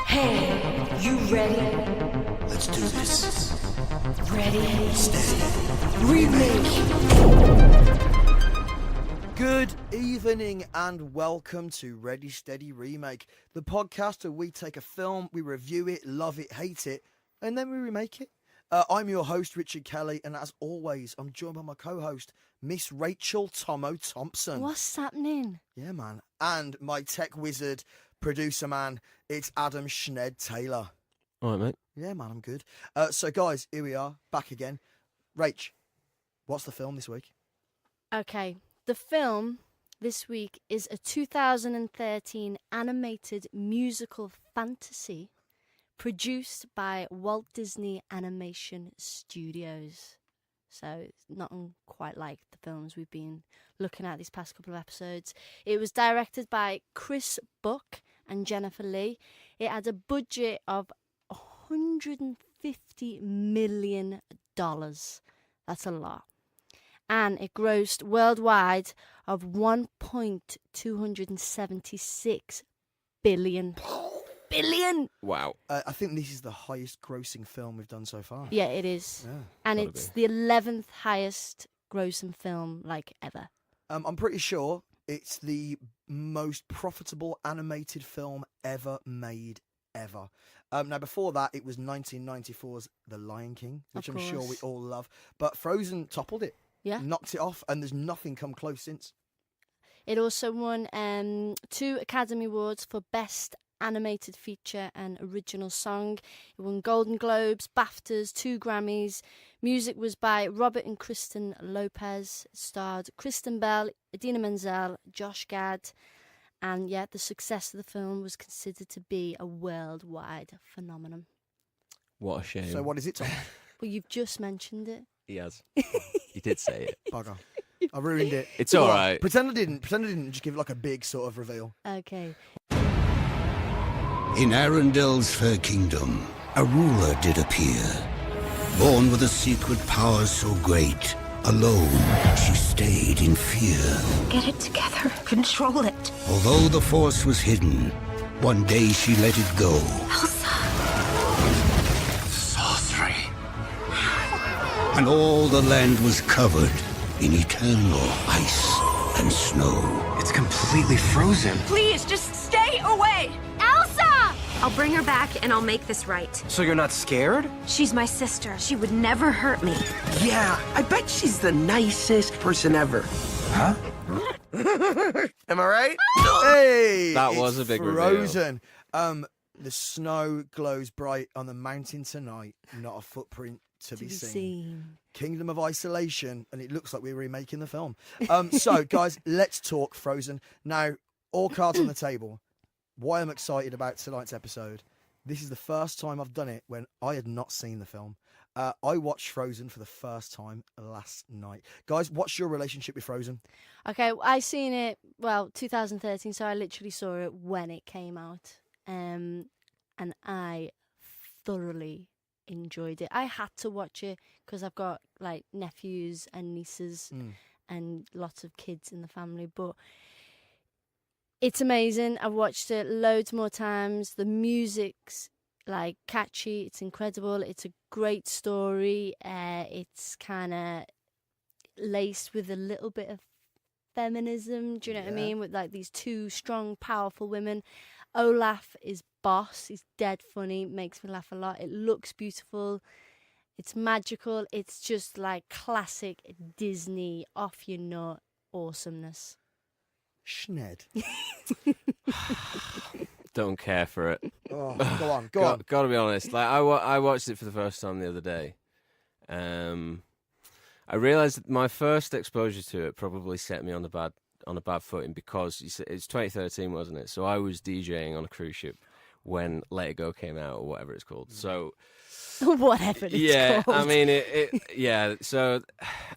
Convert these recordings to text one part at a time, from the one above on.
Hey, you ready? Let's do this. Ready, Steady. remake. Good evening and welcome to Ready Steady Remake, the podcast where we take a film, we review it, love it, hate it, and then we remake it. I'm your host, Richard Kelly, and as always, I'm joined by my co-host, Miss Rachel Tomo Thompson. What's happening? Yeah, man. And my tech wizard, producer man, it's Adam Schned Taylor. All right, mate. Yeah, man, I'm good. So, guys, here we are, back again. Rach, what's the film this week? Okay, the film this week is a 2013 animated musical fantasy produced by Walt Disney Animation Studios. So it's not quite like the films we've been looking at these past couple of episodes. It was directed by Chris Buck and Jennifer Lee. It had a budget of $150 million. That's a lot. And it grossed worldwide of $1.276 billion. Wow. I think this is the highest grossing film we've done so far. Yeah, it is. Yeah. And Gotta it's the 11th highest grossing film ever. I'm pretty sure it's the most profitable animated film ever made, ever. Now, before that, it was 1994's The Lion King, which Of I'm sure we course. all love. But Frozen toppled it. Yeah. Knocked it off, and there's nothing come close since. It also won 2 Academy Awards for Best Animated Feature and Original Song. It won Golden Globes, BAFTAs, 2 Grammys. Music was by Robert and Kristen Lopez. It starred Kristen Bell, Idina Menzel, Josh Gad. And yeah, the success of the film was considered to be a worldwide phenomenon. What a shame. So what is it, Tom? Well, you've just mentioned it. He has. He did say it. Bugger. I ruined it. It's all right. Pretend I didn't. Pretend I didn't. Just give it like a big sort of reveal. Okay. In Arendelle's fair kingdom, a ruler did appear. Born with a secret power so great, alone she stayed in fear. Get it together. Control it. Although the force was hidden, one day she let it go. Elsa. Sorcery. And all the land was covered in eternal ice and snow. It's completely frozen. Please, just stay away. Elsa! I'll bring her back and I'll make this right. So you're not scared? She's my sister. She would never hurt me. Yeah, I bet she's the nicest person ever. Huh? Am I right? Hey, That was it's a big reveal. Frozen. The snow glows bright on the mountain tonight. Not a footprint to be seen. Kingdom of Isolation, and it looks like we're remaking the film. So, guys, let's talk Frozen. Now, all cards on the table. Why I'm excited about tonight's episode. This is the first time I've done it when I had not seen the film. I watched Frozen for the first time last night. Guys, what's your relationship with Frozen? Okay, I seen it, 2013, so I literally saw it when it came out. And I thoroughly enjoyed it. I had to watch it because I've got nephews and nieces and lots of kids in the family, but it's amazing. I've watched it loads more times. The music's catchy, it's incredible, it's a great story. It's kind of laced with a little bit of feminism, do you know what I mean, with these 2 strong, powerful women. Olaf is boss. He's dead funny. Makes me laugh a lot. It looks beautiful. It's magical. It's just classic Disney off your nut awesomeness. Schned. Don't care for it. Oh, go on, go on. Gotta be honest. I watched it for the first time the other day. I realised that my first exposure to it probably set me on a bad footing because it's 2013, wasn't it? So I was DJing on a cruise ship when Let It Go came out or whatever it's called. So Whatever it's called. I mean yeah. So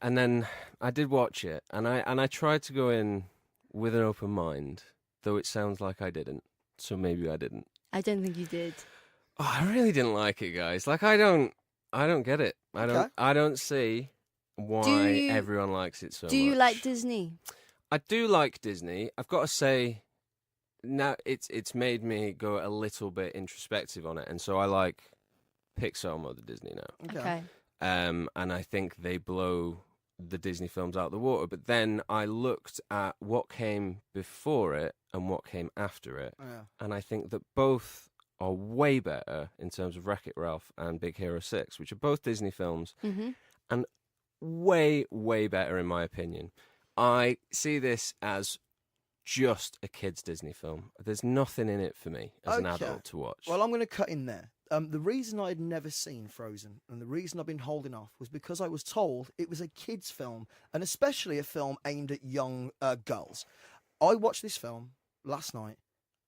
and then I did watch it and I tried to go in with an open mind, though it sounds like I didn't. So maybe I didn't. I don't think you did. Oh, I really didn't like it, guys. I don't get it. I don't see why everyone likes it so much. Do you like Disney? I do like Disney. I've got to say, now it's made me go a little bit introspective on it, and so I like Pixar more than Disney now. Okay. And I think they blow the Disney films out of the water. But then I looked at what came before it and what came after it, and I think that both are way better in terms of Wreck-It Ralph and Big Hero 6, which are both Disney films, and way, way better in my opinion. I see this as just a kid's Disney film. There's nothing in it for me as an adult to watch. Well, I'm going to cut in there. The reason I'd never seen Frozen and the reason I've been holding off was because I was told it was a kid's film, and especially a film aimed at young girls. I watched this film last night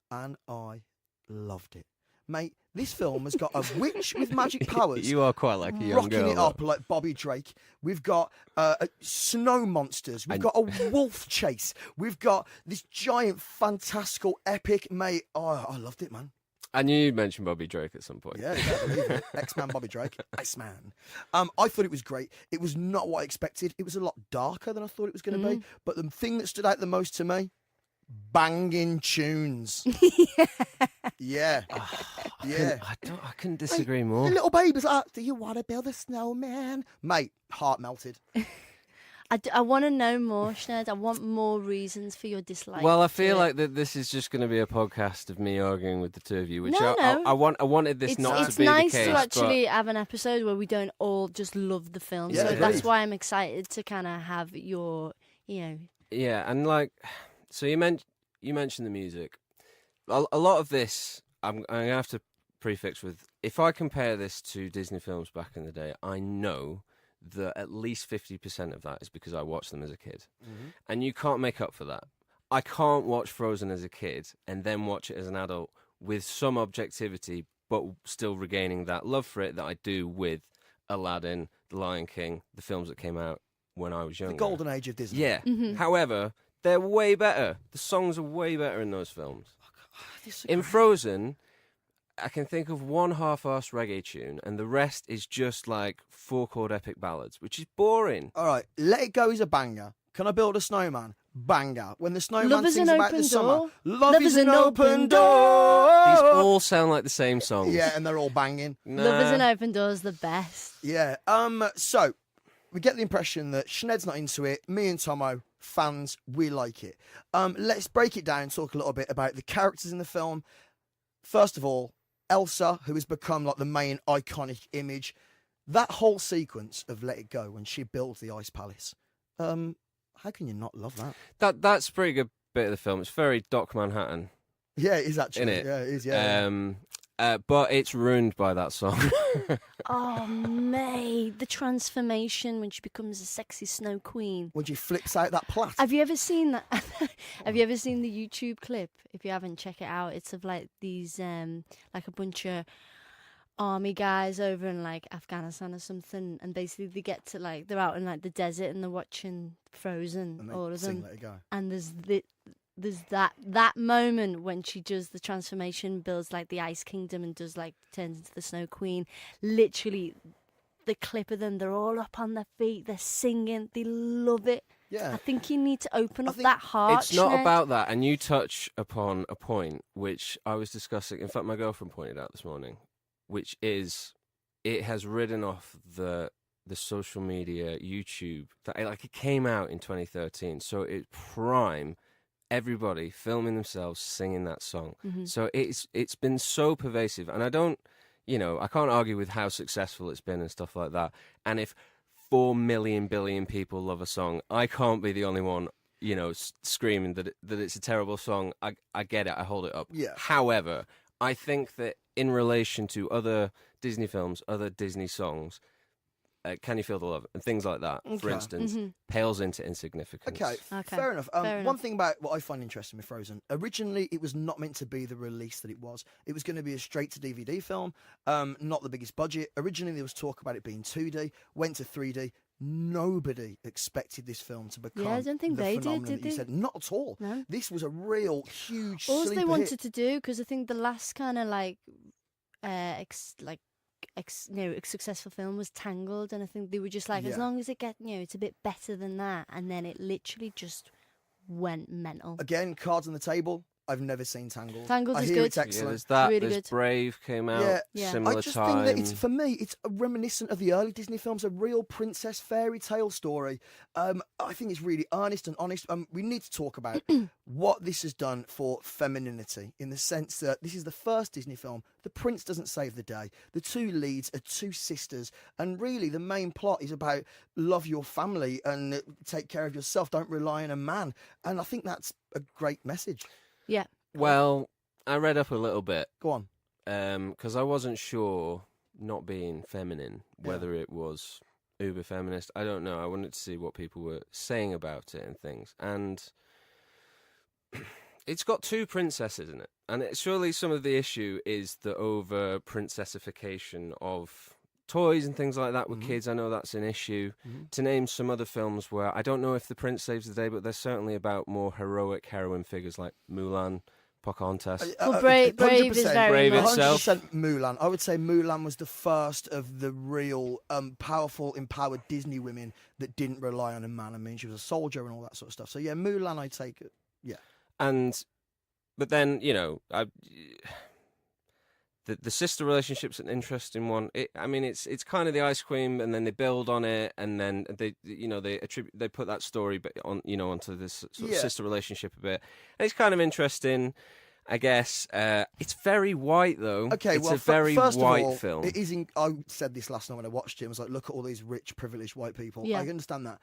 and I loved it. Mate, this film has got a witch with magic powers. You are quite like a young rocking girl. It up like Bobby Drake. We've got snow monsters. We've got a wolf chase. We've got this giant, fantastical, epic, mate. Oh, I loved it, man. I knew you'd mention Bobby Drake at some point. Yeah, you better believe it. X-Man Bobby Drake. Iceman. I thought it was great. It was not what I expected. It was a lot darker than I thought it was going to be. But the thing that stood out the most to me, banging tunes. Yeah. I couldn't disagree more. The little baby's like, do you want to build a snowman? Mate, heart melted. I want to know more, Sinead. I want more reasons for your dislike. Well, I feel like that this is just going to be a podcast of me arguing with the two of you, which No. I wanted this not it's to be nice the case. to actually have an episode where we don't all just love the film. Yeah, so agreed. that's why I'm excited to kind of have your, Yeah, and like, so you mentioned the music. A lot of this, I'm going to have to prefix with, if I compare this to Disney films back in the day, I know that at least 50% of that is because I watched them as a kid. And you can't make up for that. I can't watch Frozen as a kid and then watch it as an adult with some objectivity, but still regaining that love for it that I do with Aladdin, The Lion King, the films that came out when I was younger. The golden age of Disney. Yeah. However, they're way better. The songs are way better in those films. In Frozen, I can think of one half-assed reggae tune, and the rest is just like 4-chord epic ballads, which is boring. All right, Let It Go is a banger. Can I Build a Snowman? Banger. When the snowman Love is sings an about open the summer. door. Love is an open door. These all sound like the same songs. Yeah, and they're all banging. Love is an open door is the best. Yeah. So we get the impression that Sinead's not into it. Me and Tomo, fans, we like it. Let's break it down and talk a little bit about the characters in the film. First of all, Elsa, who has become like the main iconic image. That whole sequence of Let It Go when she builds the ice palace. How can you not love that? That's a pretty good bit of the film. It's very Doc Manhattan. Yeah, it is actually. Innit? Yeah, it is. Yeah. But it's ruined by that song. Oh, mate, the transformation when she becomes a sexy snow queen. When she flips out that plait. Have you ever seen that? Have you ever seen the YouTube clip? If you haven't, check it out. It's of like these, like a bunch of army guys over in like Afghanistan or something, and basically they get to like they're out in like the desert and they're watching Frozen, And they all of sing them, Let It Go. and there's that moment when she does the transformation, builds like the Ice Kingdom and does like turns into the Snow Queen. Literally, the clip of them, they're all up on their feet, they're singing, they love it. Yeah. I think you need to open up think that heart. It's not Sinead. about that, and you touch upon a point which I was discussing. In fact, my girlfriend pointed out this morning, which is it has ridden off the social media, YouTube. Like it came out in 2013, so it's prime. Everybody filming themselves singing that song. So it's been so pervasive, and I can't argue with how successful it's been and stuff like that. And if 4 million billion people love a song, I can't be the only one, screaming that it's a terrible song. I get it. I hold it up. Yeah. However, I think that in relation to other Disney films, other Disney songs, Can You Feel the Love and things like that, for Okay. instance, pales into insignificance. Okay, Okay, fair enough. fair One enough. thing about what I find interesting with Frozen, originally it was not meant to be the release that it was. It was going to be a straight-to-DVD film, not the biggest budget. Originally there was talk about it being 2D, went to 3D. Nobody expected this film to become I don't think the they did, phenomenon did that you they? said. Not at all. No. This was a real huge All sleeper they wanted hit. to do, because I think the last kind of like, successful film was Tangled, and I think they were just like, as Yeah. long as it it's a bit better than that, and then it literally just went mental. Again, cards on the table. I've never seen Tangled. Tangled I is hear good. it's excellent. Yeah, there's that. Really there's good. Brave came out Yeah. similar I just time. think that it's, for me, it's reminiscent of the early Disney films, a real princess fairy tale story. I think it's really earnest and honest. We need to talk about what this has done for femininity, in the sense that this is the first Disney film. The prince doesn't save the day. The two leads are two sisters, and really the main plot is about love your family and take care of yourself. Don't rely on a man. And I think that's a great message. Yeah. Well, I read up a little bit Go on. because I wasn't sure, not being feminine, whether it was uber feminist. I don't know. I wanted to see what people were saying about it and things. And it's got two princesses in it. And surely some of the issue is the over princessification of toys and things like that with kids. I know that's an issue. To name some other films where I don't know if the prince saves the day, but they're certainly about more heroic heroine figures like Mulan, Pocahontas. Well, Brave is 100%. very Brave much. itself. 100% Mulan. I would say Mulan was the first of the real powerful, empowered Disney women that didn't rely on a man. I mean, she was a soldier and all that sort of stuff. So yeah, Mulan, I take it. Yeah. But then, you know, the sister relationship's an interesting one. It's kind of the ice cream, and then they build on it, and then they put that story on, onto this sort of sister relationship a bit. And it's kind of interesting, I guess. It's very white though. Okay, it's well, a very first white of all, film. It is. I said this last night when I watched it. I was like, look at all these rich, privileged white people. Yeah. I understand that.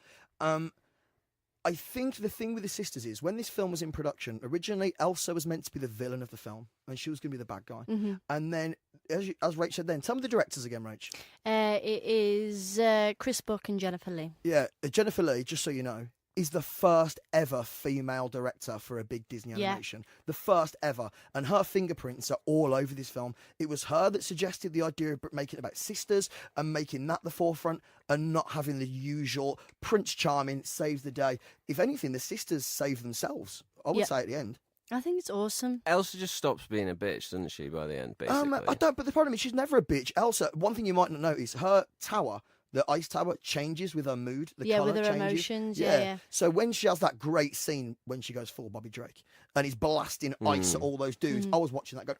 I think the thing with the sisters is, when this film was in production, originally Elsa was meant to be the villain of the film, and she was going to be the bad guy. And then, as Rach said then, tell me the directors again, Rach. It is Chris Buck and Jennifer Lee. Yeah, Jennifer Lee, just so you know, is the first ever female director for a big Disney animation. The first ever. And her fingerprints are all over this film. It was her that suggested the idea of making it about sisters and making that the forefront and not having the usual Prince Charming saves the day. If anything, the sisters save themselves, I would say, at the end. I think it's awesome. Elsa just stops being a bitch, doesn't she, by the end, basically? I don't, but the problem is she's never a bitch. Elsa, one thing you might not notice, her tower, the ice tower, changes with her mood. The colour with her changes. emotions. Yeah. So when she has that great scene when she goes full Bobby Drake and he's blasting ice at all those dudes, I was watching that going,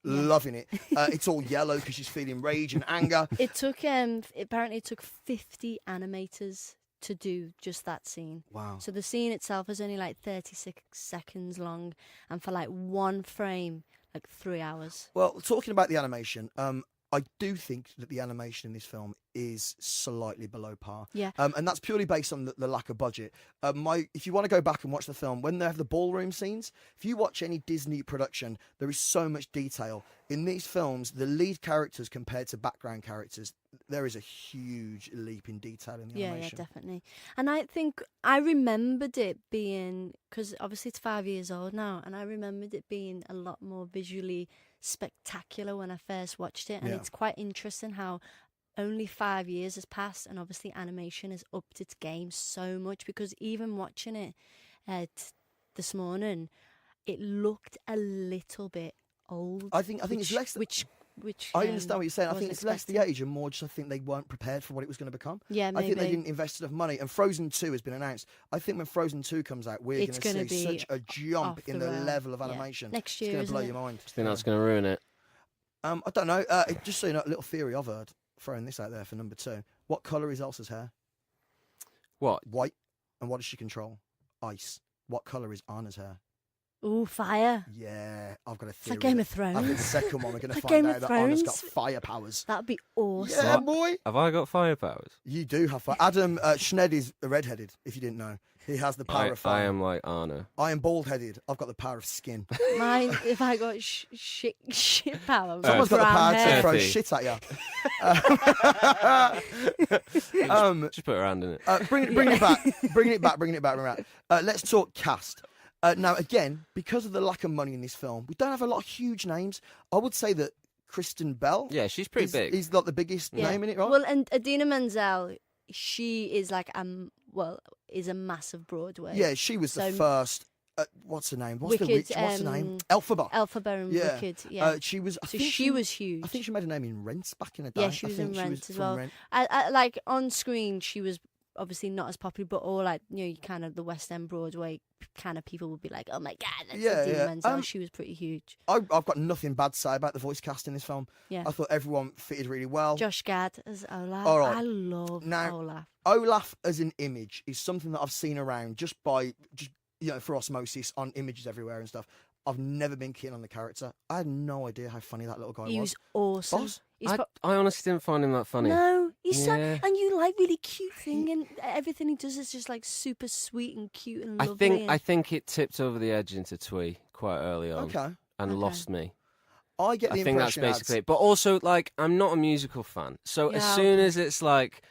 loving it. It's all yellow because she's feeling rage and anger. It took apparently it took 50 animators to do just that scene. Wow. So the scene itself is only like 36 seconds long, and for like one frame, like 3 hours. Well, talking about the animation, I do think that the animation in this film is slightly below par. Yeah. And that's purely based on the lack of budget. If you want to go back and watch the film, when they have the ballroom scenes, if you watch any Disney production, there is so much detail. In these films, the lead characters compared to background characters, there is a huge leap in detail in the animation. Yeah, definitely. And I think I remembered it being, because obviously it's 5 years old now, and I remembered it being a lot more visually spectacular when I first watched it. And it's quite interesting how only 5 years has passed, and obviously animation has upped its game so much, because even watching it this morning, it looked a little bit old. I think it's less. Which I understand what you're saying. I think wasn't it's less the expected. age and more just I think they weren't prepared for what it was going to become. Yeah, maybe. I think they didn't invest enough money. And Frozen 2 has been announced. I think when Frozen 2 comes out, we're going It's to gonna see be such a jump off in the the rail. level of Yeah. animation. Next It's year, going to blow isn't your it? mind. I think that's going to ruin it. I don't know. Just so you know, a little theory I've heard, throwing this out there for number 2. What colour is Elsa's hair? What? White. And what does she control? Ice. What colour is Anna's hair? Ooh, fire. Yeah, I've got a It's theory. like Game of I think the Thrones. second one we're going to Like find Game out of that Anna's got Thrones. fire powers. That'd be awesome. Yeah, boy. Have I got fire powers? You do have fire. Adam Schned is redheaded, if you didn't know. He has the power of fire. I am like Anna. I am bald-headed. I've got the power of skin. Mine, if I got shit power. Someone's got the brown power to hair. throw Dirty. shit at you. Just put her hand in it. Bring it back. Let's talk cast. Now, again, because of the lack of money in this film, we don't have a lot of huge names. I would say that Kristen Bell. Yeah, she's pretty big. He's not the biggest name in it, right? Well, and Adina Menzel, she is like is a massive Broadway. Yeah, she was the So- first. What's her name? What's Wicked, her name? Elphaba. Elphaba and Yeah. Wicked. Yeah. She was. I So think she was huge. I think she made a name in Rent back in the day. Yeah, she I was think in Rent as from well. Rent. Like on screen, she was obviously not as popular, but all like, you know, kind of the West End Broadway kind of people would be like, oh my God, that's Yeah, the yeah. Menzel. She was pretty huge. I've got nothing bad to say about the voice cast in this film. Yeah. I thought everyone fitted really well. Josh Gad as Olaf. All right. I love Now, Olaf. Olaf as an image is something that I've seen around just you know, for osmosis on images everywhere and stuff. I've never been keen on the character. I had no idea how funny that little guy He was. was awesome. Boss? I honestly didn't find him that funny. No, he's so, Yeah. and you like really cute thing, and everything he does is just like super sweet and cute and lovely. I think it tipped over the edge into twee quite early on. Okay. And lost me. I get the I think that's impression basically it. But also, like, I'm not a musical fan. So as Yeah, soon okay. as it's like,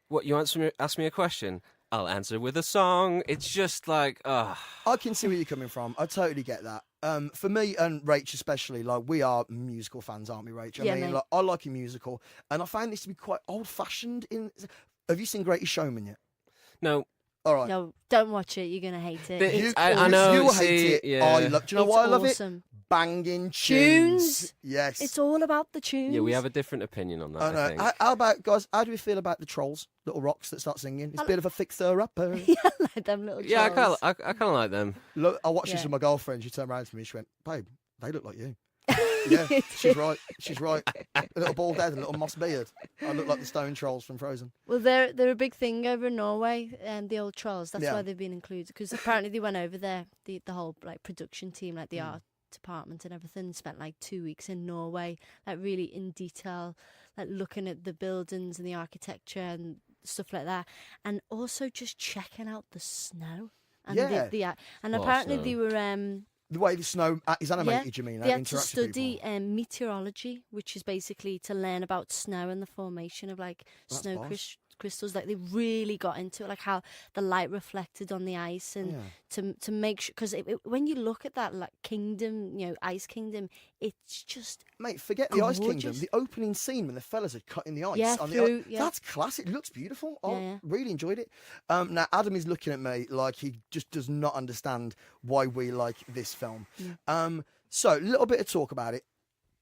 what, you ask me a question, I'll answer with a song. It's just like, I can see where you're coming from. I totally get that. For me and Rach especially, like, we are musical fans, aren't we, Rach? I Yeah, mean, mate. like, I like a musical, and I find this to be quite old-fashioned. Have you seen Greatest Showman yet? no. All right. No, don't watch it. You're gonna hate it. The- It's I know. You see, hate it. yeah. I love. Do you know It's why I love awesome. it? Banging Tunes. tunes. Yes. It's all about the tunes. Yeah, we have a different opinion on that, I I know. think. How about, guys, how do we feel about the trolls, little rocks that start singing? It's a bit of a fixer-upper. Yeah, like them little. Yeah, trolls. I kind of like them. Look, I watched this Yeah. with my girlfriend. She turned around to me. She went, "Babe, they look like you." Yeah, she's right. She's right. A little bald head, a little moss beard. I look like the stone trolls from Frozen. Well, they're a big thing over in Norway, and the old trolls. That's Yeah. why they've been included, because apparently they went over there. The whole like production team, like the Hmm. art department and everything, spent like 2 weeks in Norway, like really in detail, like looking at the buildings and the architecture and stuff like that, and also just checking out the snow. And Yeah. and Lot of apparently snow. they were The way the snow is animated, you mean? they had to interacts with study people. meteorology, which is basically to learn about snow and the formation of like That's snow boss. crystals. Like they really got into it, like how the light reflected on the ice, and Yeah. to make sure, because when you look at that like kingdom, you know, Ice Kingdom, it's just Mate, forget the Ice Kingdom. Gorgeous. The opening scene when the fellas are cutting the ice Yeah, on through- the ice. yeah. That's classic. It looks beautiful. I Yeah. really enjoyed it. Now, Adam is looking at me like he just does not understand why we like this film. So, a little bit of talk about it.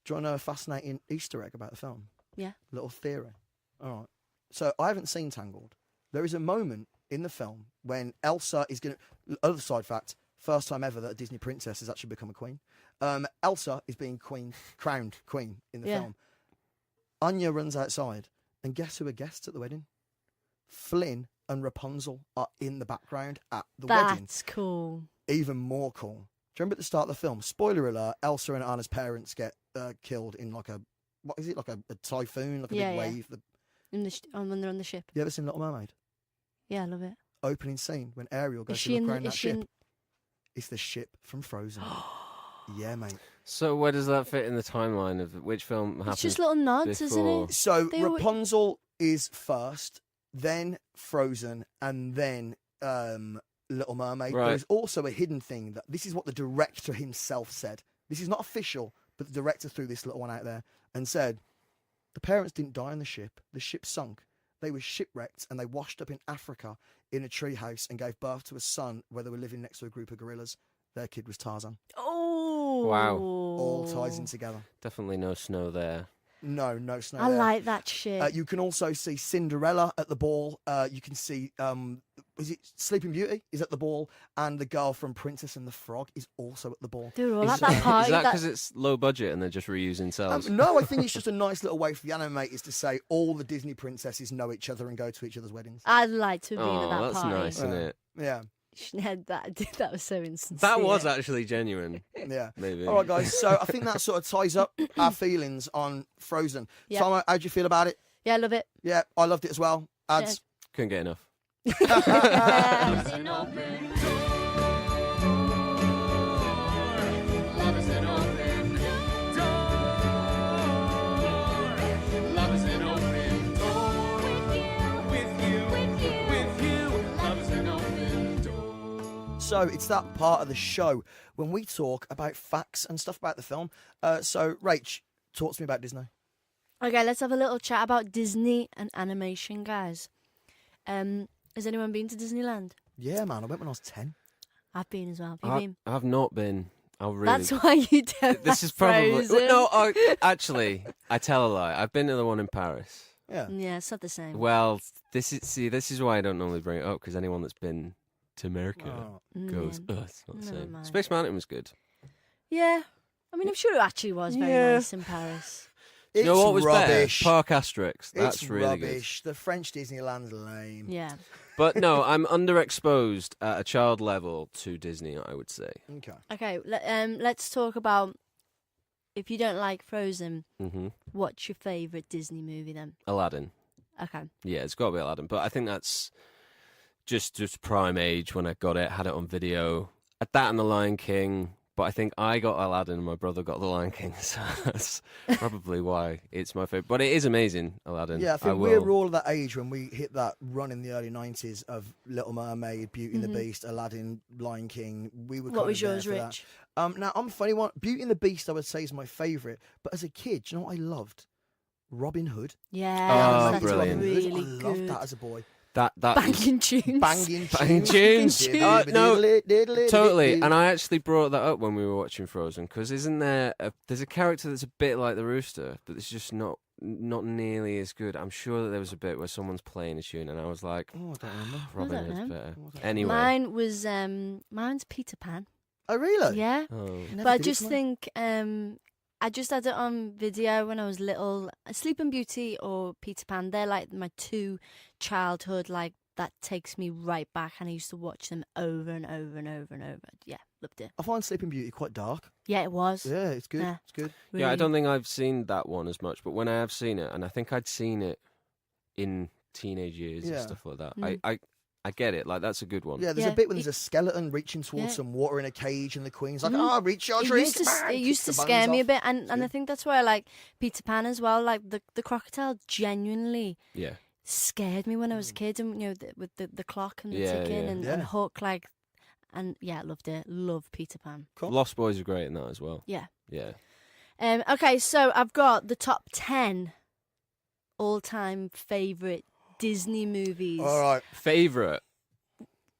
Do you want to know a fascinating Easter egg about the film? Yeah. Little theory. All right. So, I haven't seen Tangled. There is a moment in the film when Elsa is going to... Other side fact, first time ever that a Disney princess has actually become a queen. Elsa is being crowned queen in the Yeah. film. Anya runs outside, and guess who are guests at the wedding? Flynn and Rapunzel are in the background at the wedding. that's cool. Even more cool. Do you remember at the start of the film? Spoiler alert: Elsa and Anna's parents get killed in like a like a typhoon, like a Yeah, big yeah. wave. When they're on the ship. You ever seen Little Mermaid? Yeah, I love it. Opening scene when Ariel goes Is to she look in? around that Is she ship. in? It's the ship from Frozen. Yeah, mate. So where does that fit in the timeline of which film happened? It's just little nods, isn't before? it? So They always- Rapunzel is first, then Frozen, and then Little Mermaid. Right. There's also a hidden thing that this is what the director himself said. This is not official, but the director threw this little one out there and said, the parents didn't die on the ship. The ship sunk. They were shipwrecked and they washed up in Africa in a treehouse and gave birth to a son where they were living next to a group of gorillas. Their kid was Tarzan. Oh, Wow. All ties in together. Definitely no snow there. No snow I there. like that shit. You can also see Cinderella at the ball. You can see, is it Sleeping Beauty is at the ball, and the girl from Princess and the Frog is also at the ball. They're all Is at that is party. that because it's low budget and they're just reusing cells? No, I think it's just a nice little way for the animators to say all the Disney princesses know each other and go to each other's weddings. I'd like to have been at Oh, that that's party. nice, isn't it? Yeah, That was so insincere. That was actually genuine. yeah. Maybe. All right, guys. So I think that sort of ties up our feelings on Frozen. Yeah. Tom, how'd you feel about it? Yeah, I love it. Yeah, I loved it as well. Ads. Couldn't get enough. So it's that part of the show when we talk about facts and stuff about the film. So, Rach, talk to me about Disney. Okay, let's have a little chat about Disney and animation, guys. Has anyone been to Disneyland? Yeah, man, I went when I was 10. I've been as well. Have you been? I've not been. I'll really. That's why you don't. This is like probably Frozen. no. Actually, I tell a lie. I've been to the one in Paris. Yeah. Yeah, it's not the same. Well, this is why I don't normally bring it up, because anyone that's been to America goes, it's not the Never same. mind. Space Mountain was good. Yeah. I mean, I'm sure it actually was very Yeah. nice in Paris. It's You know what was rubbish. better? Park Asterix. That's It's really rubbish. The French Disneyland's lame. Yeah. good. But no, I'm underexposed at a child level to Disney, I would say. Okay. Okay, let's talk about, if you don't like Frozen, what's your favourite Disney movie then? Aladdin. Okay. Yeah, it's got to be Aladdin. But I think that's just prime age when I got it, had it on video. At that and The Lion King. But I think I got Aladdin and my brother got The Lion King. So that's probably why it's my favourite. But it is amazing, Aladdin. Yeah, I think will. we're all that age when we hit that run in the early 90s of Little Mermaid, Beauty and the Beast, Aladdin, Lion King. We were. What was there yours, for that. Rich? Now, I'm a funny one. Beauty and the Beast, I would say, is my favourite. But as a kid, do you know what I loved? Robin Hood. Yeah, Oh, that's brilliant. really I good. loved that as a boy. That Banging tunes. Banging Banging tunes. tunes. Totally. And I actually brought that up when we were watching Frozen, because isn't there there's a character that's a bit like the rooster, but it's just not nearly as good. I'm sure that there was a bit where someone's playing a tune and I was like, Oh, I don't remember. Robin don't Hood's know. better. Anyway. Mine was mine's Peter Pan. Oh, really? Yeah. Oh. Never But I did it just to me. think I just had it on video when I was little. Sleeping Beauty or Peter Pan, they're like my two childhood, like, that takes me right back, and I used to watch them over and over and over and over. Yeah, loved it. I find Sleeping Beauty quite dark. Yeah, it was. Yeah, it's good. Yeah. It's good. Yeah, I Really. don't think I've seen that one as much, but when I have seen it, and I think I'd seen it in teenage years and Yeah. stuff like that, Mm. I get it. Like, that's a good one. Yeah, there's Yeah, a bit when there's a skeleton reaching towards Yeah. some water in a cage, and the queen's like, Mhm. "Oh, reach your It drink." used to, man," it kicks used to the scare bones me a off. bit, and I good. think that's why I like Peter Pan as well. Like the crocodile genuinely Yeah. scared me when I was a kid, and with the clock and the Yeah, ticking yeah. and Yeah. Hook, like, and yeah, I loved it. Love Peter Pan. Cool. Lost Boys are great in that as well. Yeah. Yeah. Okay, so I've got the top 10 all-time favorite Disney movies. All right. Favorite?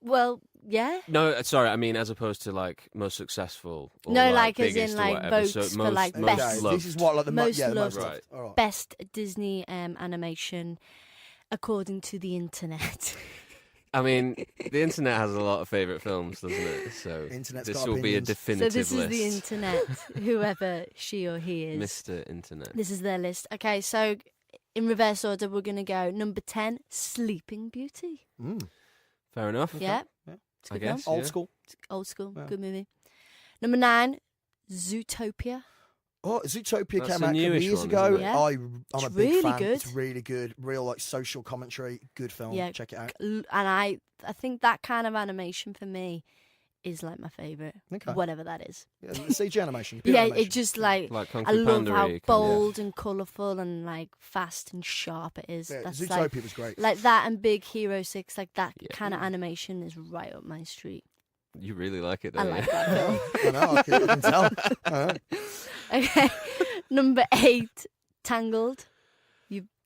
Well, yeah. No, sorry. I mean, as opposed to like most successful. Or, No, like, as biggest in, or like, whatever. votes So for, most, like, most Okay, loved. this is what like the Most the most loved. loved. Right. All right. Best Disney animation, according to the internet. I mean, the internet has a lot of favorite films, doesn't it? So Internet's this got will be a opinions. So definitive this is list. the internet, whoever she or he is. Mr. Internet. This is their list. Okay, so in reverse order, we're going to go number 10, Sleeping Beauty. Fair enough. Yeah. Yeah. It's a I good film. guess. Old Yeah. school. Old school, Yeah. good movie. Number 9, Zootopia. Oh, Zootopia That's came a out a couple newish years one, ago. isn't it? Yeah. I'm It's a big really fan. good. It's really good. Real like social commentary. Good film. Yeah. Check it out. And I think that kind of animation for me is like my favourite, Okay. whatever that is. Yeah, CG animation. computer Yeah, animation. it just like, Like Kung I Fu love Panda how kind of- bold and colourful and like fast and sharp it is. Yeah, That's Zootopia like, was great. like that and Big Hero 6, like that Yeah. kind of animation is right up my street. You really like it, I don't like you? that film. I know. I can tell. I know. Okay, number 8, Tangled.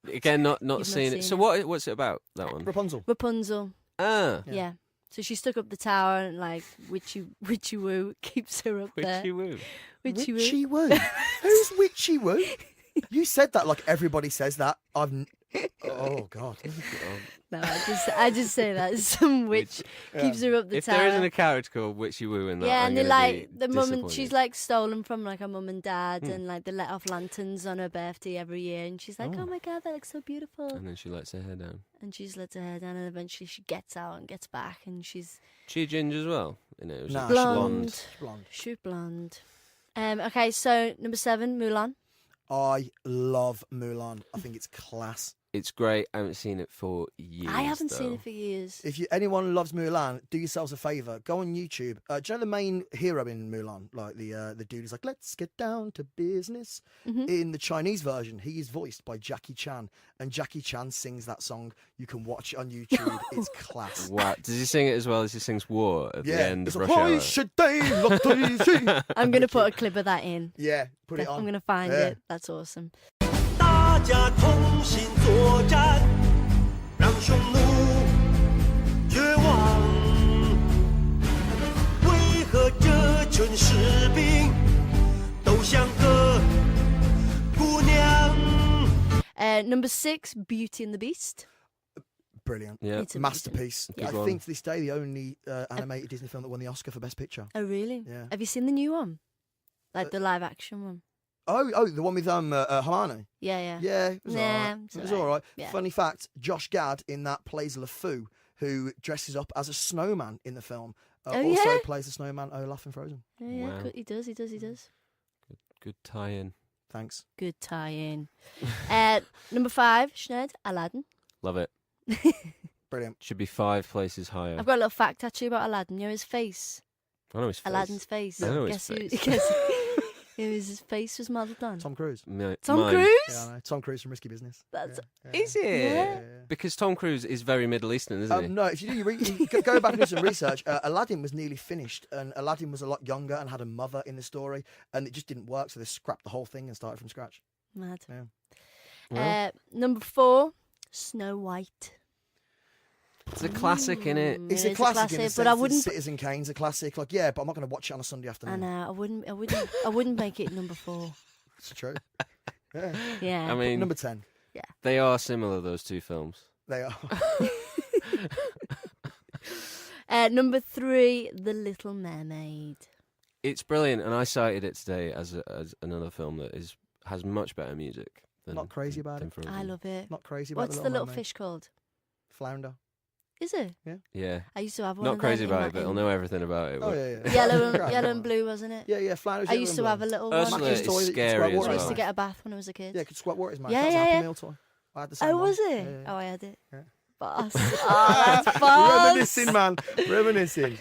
Again, not not seeing seen it. So it. what's it about, that one? Rapunzel. Rapunzel. Ah. Yeah. So she stuck up the tower and like witchy woo keeps her up there. Witchy woo. Witchy woo. Witchy Woo. Who's Witchy Woo? You said that like everybody says that. Oh God. No, I just say that some witch keeps her up the If tower. there isn't a character called Witchy Woo in that, Yeah, I'm and they gonna like be the mum and disappointed. she's like stolen from like her mum and dad, and like they let off lanterns on her birthday every year, and she's like, oh my god, that looks so beautiful, And then she lets her hair down. and she's let her hair down, and eventually she gets out and gets back, and she's She ginger as well. You know, it was Nah, like she's blonde. Blonde. Shoot blonde. Okay, so number 7, Mulan. I love Mulan. I think it's class. It's great. I haven't seen it for years. I haven't seen though. it for years. If anyone loves Mulan, do yourselves a favour. Go on YouTube. Do you know the main hero in Mulan? Like the dude is like, let's get down to business. In the Chinese version, he is voiced by Jackie Chan, and Jackie Chan sings that song. You can watch it on YouTube. It's class. Wow. Does he sing it as well as he sings War at the end it's of like, Rush "I Hour? should die, look easy." I'm gonna put a clip of that in. Yeah, put it on. I'm gonna find Yeah. it. That's awesome. 大家同心作战，让匈奴绝望。为何这群士兵都像个姑娘？ Number 6, Beauty and the Beast. Brilliant. Yeah. It's amazing. Masterpiece. Good I one. think to this day the only animated Disney film that won the Oscar for Best Picture. Oh, really? Yeah. Have you seen the new one? Like the live action one? Oh, the one with Hermione. Yeah. Yeah, it was Nah, alright. it's It was alright. alright. Yeah. Funny fact: Josh Gad in that plays LeFou, who dresses up as a snowman in the film. Oh, also yeah? plays the snowman Olaf in Frozen. Yeah, Wow. good. He does. Good tie-in. Thanks. Good tie-in. Number 5, Sinead, Aladdin. Love it. Brilliant. Should be 5 places higher. I've got a little fact actually about Aladdin. You know his face? I know his face. Aladdin's face. I know his Guess who- face. guess who his face was modelled on? Tom Cruise. Tom Mine. Cruise? Yeah, I know. Tom Cruise from Risky Business. That's Is it? Yeah. Because Tom Cruise is very Middle Eastern, isn't he? No, if you do you go back and do some research, Aladdin was nearly finished, and Aladdin was a lot younger and had a mother in the story, and it just didn't work, so they scrapped the whole thing and started from scratch. Mad. Yeah. Well. Number 4, Snow White. It's a classic, innit? It's It a is classic in the but sense I that wouldn't. Citizen Kane's a classic. Like, yeah, but I'm not going to watch it on a Sunday I afternoon. know. I wouldn't make it number 4. It's true. Yeah. Yeah. I mean, Number 10. they are similar, those two films. They are. Number 3, The Little Mermaid. It's brilliant, and I cited it today as another film that has much better music. Not crazy about than it. Frozen. I love it. Not crazy about What's the the little Mermaid. fish called? Flounder. Is it? Yeah. I used to have one. Not of crazy them in about it, but I'll know everything about it. Oh, but- yeah. Yellow Right, and right. blue, wasn't it? Yeah, Flounder's I yellow used and to blue. have a little Ursula one. is Mackie's toy that you scary squirt as water I in. used to well. get a bath when I was a kid. Yeah, could squirt water in mine. Yeah, That's yeah, a Happy yeah. Meal toy. I had the same Oh, one. was it? Yeah, yeah. Oh, I had it. Yeah. Boss. Oh, that's boss. Reminiscing, man. Reminiscing.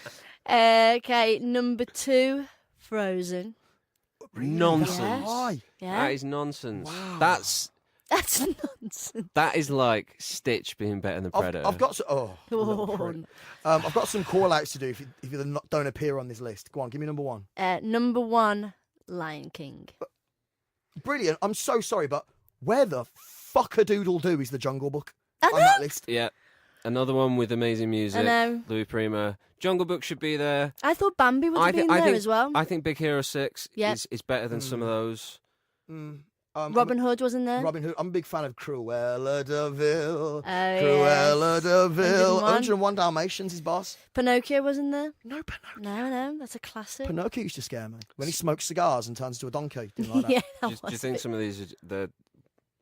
Okay, number 2, Frozen. Nonsense. Why? Yeah, That is nonsense. Wow. that's nonsense. That is like Stitch being better than Predator. I've got some, little Oh, prick. I've got some call outs to do if you don't appear on this list. Go on, give me number 1. Number 1, Lion King. Brilliant. I'm so sorry, but where the fuck-a-doodle-doo is the Jungle Book I on know. that list? Yeah. Another one with amazing music. I know. Louis Prima. Jungle Book should be there. I thought Bambi would have been there as well. I think Big Hero 6 Yeah. is better than some of those. Robin Hood wasn't there. Robin Hood. I'm a big fan of Cruella de Vil. Oh, Cruella de Vil. 101. 101 Dalmatians, his boss. Pinocchio wasn't there. No, Pinocchio. No, that's a classic. Pinocchio used to scare me. When he smokes cigars and turns into a donkey. Didn't like that. Yeah, that Do you was think it. some of these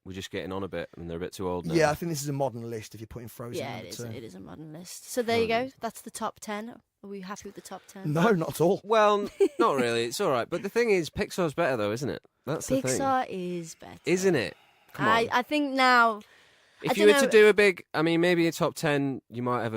we're just getting on a bit and they're a bit too old now? Yeah, I think this is a modern list if you're putting Frozen Yeah, number it is. 2. It is a modern list. So there you go. That's the top 10. Are we happy with the top 10? No, not at all. Well, not really. It's all right. But the thing is, Pixar's better, though, isn't it? That's the thing. Pixar is better. Isn't it? Come on. I think now. If I you were dunno- to do a big, I mean, maybe a top 10, you might have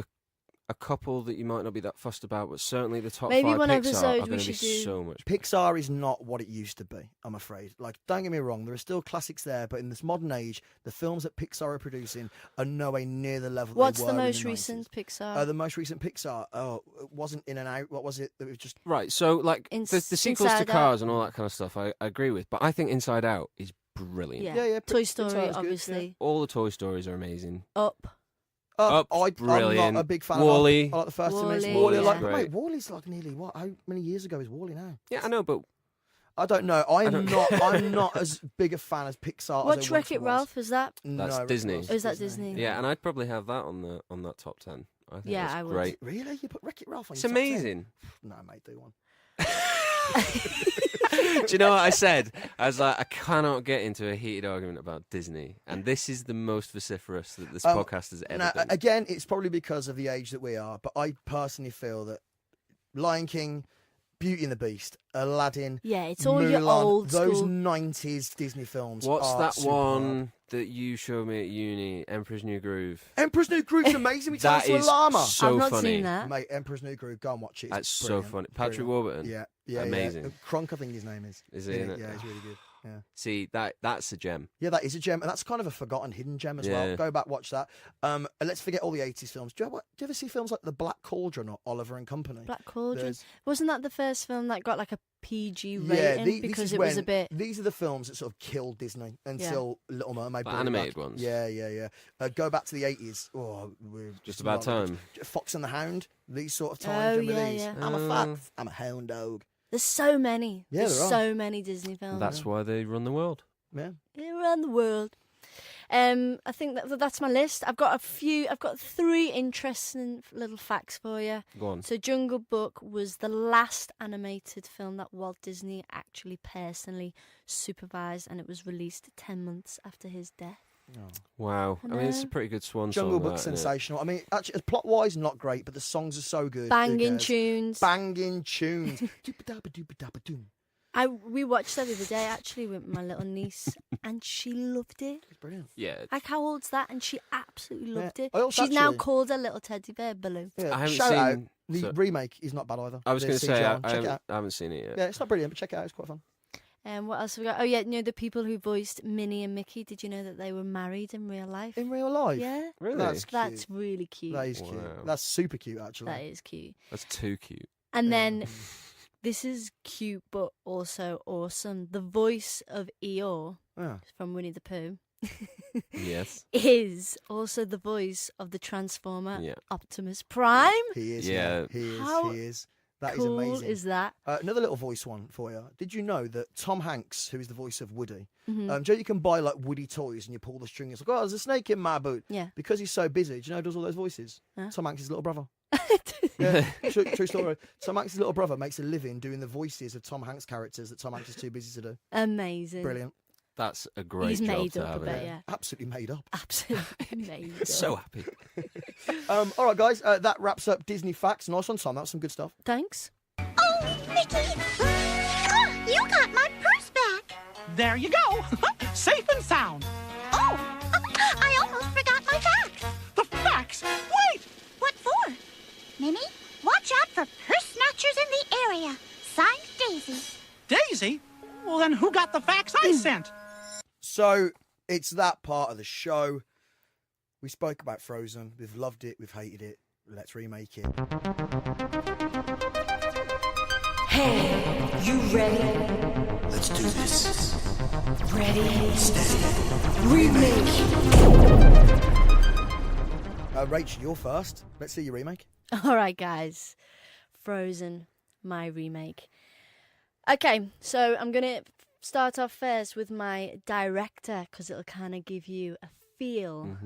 a couple that you might not be that fussed about, but certainly the top Maybe 5 one Pixar episode are we going to be should do- so much. Pixar is not what it used to be, I'm afraid. Like, don't get me wrong, there are still classics there, but in this modern age, the films that Pixar are producing are nowhere near the level What's they the were in most 90s. recent Pixar? The most recent Pixar, it wasn't In and Out. What was it? That was just Right, so like In- the sequels to Inside Cars Out. and all that kind of stuff, I agree with, but I think Inside Out is brilliant. yeah, Toy Pixar's Story, good, yeah. obviously. All the Toy Stories are amazing. Up. Up's I'm brilliant. not a big fan Wall-E. of I like the first two minutes. Wall-E, Wall-E, yeah. like, Great. wait, Wall-E's like nearly what? How many years ago is Wall-E now? Yeah, I know, but I don't know. I'm don't- not. I'm not as big a fan as Pixar. Watch as I once Wreck-It was. Ralph, is that? No, That's Wreck-It Disney. Ralph's Oh, is that Disney? yeah, and I'd probably have that on that top 10. I think Yeah, that's I would. great. Really? You put Wreck-It Ralph on It's your top 10? amazing. No, mate, do one. Do you know what I said? I was like, I cannot get into a heated argument about Disney, and this is the most vociferous that this podcast has ever Now, been. again, it's probably because of the age that we are, but I personally feel that Lion King, Beauty and the Beast, Aladdin, Yeah, it's all your Mulan, old those school. 90s Disney films. What's are that superb. one that you showed me at uni? Emperor's New Groove. Emperor's New Groove's amazing. We turn That into a is llama. so I've not funny. seen that. Mate, Emperor's New Groove, go and watch it. It's That's so brilliant, funny. Patrick brilliant. Warburton. Yeah, Amazing. Yeah. Crunk, I think his name is. Is he In in it? Yeah, he's really good. Yeah. See, that's a gem. Yeah, that is a gem, and that's kind of a forgotten hidden gem as well. Yeah. Go back, watch that. And let's forget all the 80s films. Do you ever see films like The Black Cauldron or Oliver and Company? Black Cauldron. There's- Wasn't that the first film that got like a PG Yeah, rating this because is it was a when- bit? These are the films that sort of killed Disney until Little Mermaid. The brought it animated back. ones. Yeah. Go back to the 80s. Oh, we're Just about time. Fox and the Hound. These sort of Oh, times. Remember yeah, these? yeah. I'm a fox. I'm a hound dog. There's so many. Yeah, There's there are. so many Disney films. That's why they run the world. Yeah. around the world. I think that's my list. I've got 3 interesting little facts for you. Go on. So Jungle Book was the last animated film that Walt Disney actually personally supervised, and it was released 10 months after his death. Wow. I mean, it's a pretty good swan song. Jungle Book, that, isn't it? sensational. I mean, actually, plot-wise, not great, but the songs are so good. Banging tunes. Banging tunes. Doop-a-dabba-doop-a-dabba-doom. We watched that the other day, actually, with my little niece, and she loved it. It's brilliant. Yeah. Like, how old's that? And she absolutely loved it. I also She's now actually- called her little teddy bear Baloo. Yeah. I haven't Shout out, seen- the so- remake is not bad either. I was The going to say, CGI. I Check it out. haven't seen it yet. Yeah, it's not brilliant, but check it out. It's quite fun. What else have we got? Oh, yeah, the people who voiced Minnie and Mickey, did you know that they were married in real life? In real life? Yeah. Really? That's really cute. That is cute. Wow. That's super cute, actually. That is cute. That's too cute. And then, this is cute but also awesome. The voice of Eeyore Yeah. from Winnie the Pooh Yes. is also the voice of the Transformer Yeah. Optimus Prime. He is. Yeah. He is. How He is. That is Cool amazing. is that? Another little voice one for you. Did you know that Tom Hanks, who is the voice of Woody, Mhm. Joe, you can buy like Woody toys and you pull the string. It's like, oh, there's a snake in my boot. Yeah. Because he's so busy. Do you know who does all those voices? Huh? Tom Hanks' little brother. Yeah, true story. Tom Hanks' little brother makes a living doing the voices of Tom Hanks characters that Tom Hanks is too busy to do. Amazing. Brilliant. That's a great He's job made to up a have. bit, yeah. Absolutely made up. Absolutely made up. So happy. All right, guys, that wraps up Disney Facts. Nice one, Tom. That was some good stuff. Thanks. Oh, Mickey! You got my purse back! There you go. Safe and sound. Oh, I almost forgot my facts! The facts? Wait! What for? Minnie, watch out for purse snatchers in the area. Signed Daisy. Daisy? Well, then who got the facts I sent? So it's that part of the show. We spoke about Frozen. We've loved it. We've hated it. Let's remake it. Hey, you ready? Let's do this. Ready? Steady. Remake. Rach, you're first. Let's see your remake. All right, guys. Frozen, my remake. Okay, so I'm going to start off first with my director because it'll kind of give you a feel